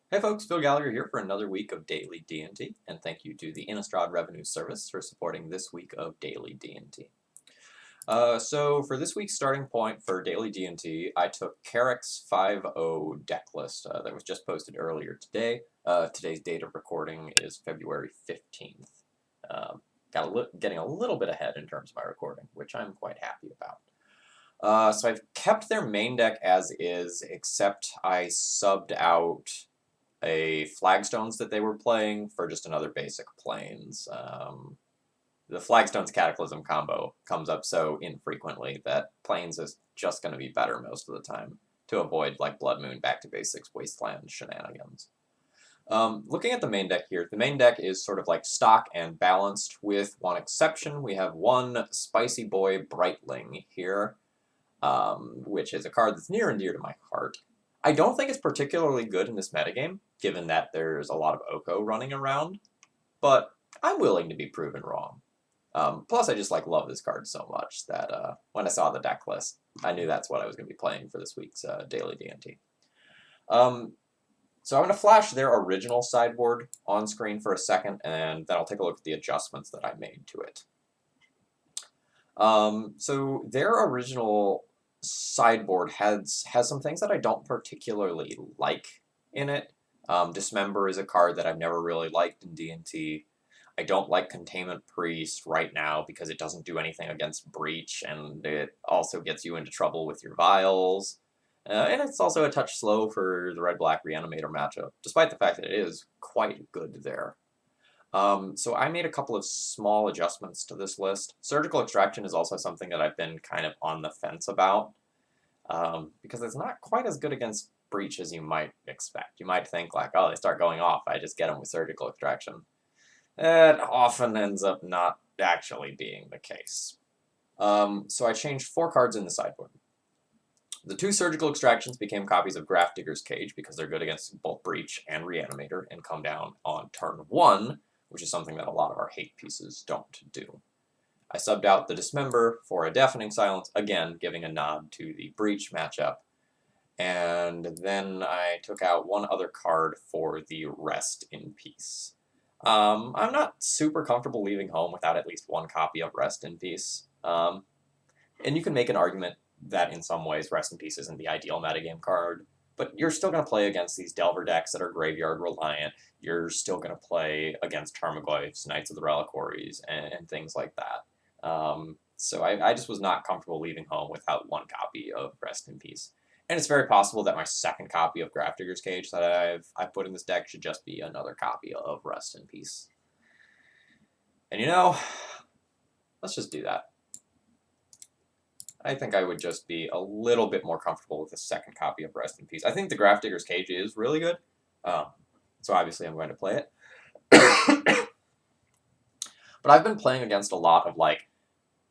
Hey folks, Phil Gallagher here for another week of Daily D&T, and thank you to the Innistrad Revenue Service for supporting this week of Daily D&T. So for this week's starting point for Daily D&T, I took Carrick's 5.0 deck list that was just posted earlier today. Today's date of recording is February 15th. Getting a little bit ahead in terms of my recording, which I'm quite happy about. So I've kept their main deck as is, except I subbed out a Flagstones that they were playing for just another basic Plains. The Flagstones Cataclysm combo comes up so infrequently that Plains is just going to be better most of the time to avoid like Blood Moon back to basics Wasteland shenanigans. Looking at the main deck here, the main deck is sort of like stock and balanced with one exception. We have one Spicy Boy Brightling here, which is a card that's near and dear to my heart. I don't think it's particularly good in this metagame, given that there's a lot of Oko running around, but I'm willing to be proven wrong. Plus, I just love this card so much that when I saw the deck list, I knew that's what I was going to be playing for this week's Daily D&T. So I'm going to flash their original sideboard on screen for a second, and then I'll take a look at the adjustments that I made to it. So their original sideboard has some things that I don't particularly like in it. Dismember is a card that I've never really liked in D&T. I don't like Containment Priest right now because it doesn't do anything against Breach, and it also gets you into trouble with your Vials. And it's also a touch slow for the Red-Black Reanimator matchup, despite the fact that it is quite good there. So I made a couple of small adjustments to this list. Surgical Extraction is also something that I've been kind of on the fence about, because it's not quite as good against Breach as you might expect. You might think like, oh, they start going off, I just get them with Surgical Extraction. It often ends up not actually being the case. So I changed 4 cards in the sideboard. The 2 Surgical Extractions became copies of Grafdigger's Cage because they're good against both Breach and Reanimator and come down on turn 1, which is something that a lot of our hate pieces don't do. I subbed out the Dismember for a Deafening Silence, again giving a nod to the Breach matchup. And then I took out one other card for the Rest in Peace. I'm not super comfortable leaving home without at least one copy of Rest in Peace. And you can make an argument that in some ways Rest in Peace isn't the ideal metagame card, but you're still going to play against these Delver decks that are graveyard reliant. You're still going to play against Tarmogoyfs, Knights of the Reliquaries, and things like that. So I just was not comfortable leaving home without one copy of Rest in Peace. And it's very possible that my second copy of Grafdigger's Cage that I've put in this deck should just be another copy of Rest in Peace. And let's just do that. I think I would just be a little bit more comfortable with the second copy of Rest in Peace. I think the Grafdigger's Cage is really good, so obviously I'm going to play it. But I've been playing against a lot of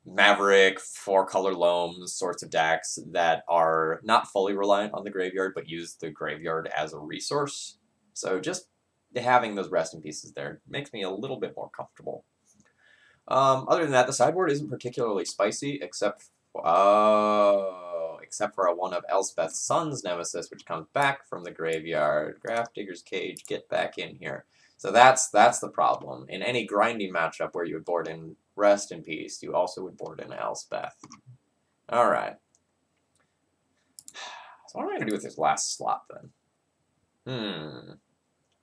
Maverick, 4-color loams sorts of decks that are not fully reliant on the graveyard, but use the graveyard as a resource. So just having those Rest in Pieces there makes me a little bit more comfortable. Other than that, the sideboard isn't particularly spicy, except for one of Elspeth's Son's Nemesis, which comes back from the graveyard. Grafdigger's Cage, get back in here. So that's the problem. In any grinding matchup where you would board in Rest in Peace, you also would board in Elspeth. Alright. So what am I going to do with this last slot, then?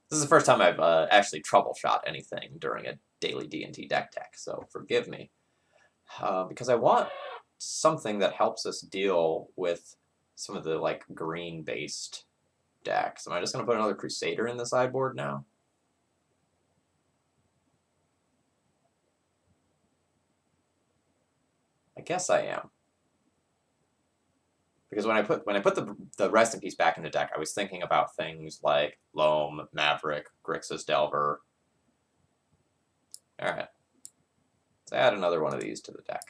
This is the first time I've actually troubleshot anything during a daily D&T deck tech, so forgive me. Because I want something that helps us deal with some of the green-based decks. Am I just going to put another Crusader in the sideboard now? I guess I am. Because when I put the Rest in Peace back in the deck, I was thinking about things like Loam, Maverick, Grixis Delver. Alright. Let's add another one of these to the deck.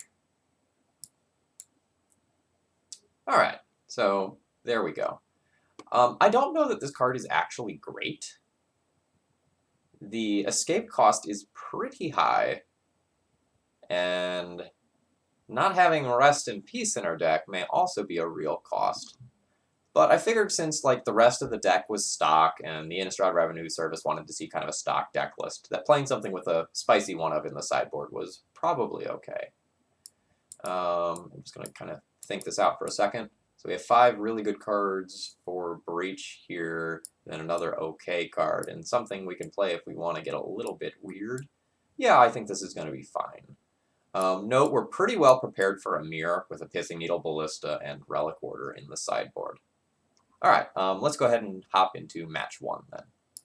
Alright, so there we go. I don't know that this card is actually great. The escape cost is pretty high, and not having Rest in Peace in our deck may also be a real cost. But I figured since like the rest of the deck was stock and the Innistrad Revenue Service wanted to see kind of a stock deck list, that playing something with a spicy one of in the sideboard was probably okay. I'm just going to kind of think this out for a second. So we have 5 really good cards for Breach here, then another okay card, and something we can play if we want to get a little bit weird. Yeah, I think this is going to be fine. Note we're pretty well prepared for a mirror with a Pithing Needle, Ballista, and Relic Order in the sideboard. Alright, let's go ahead and hop into match 1 then.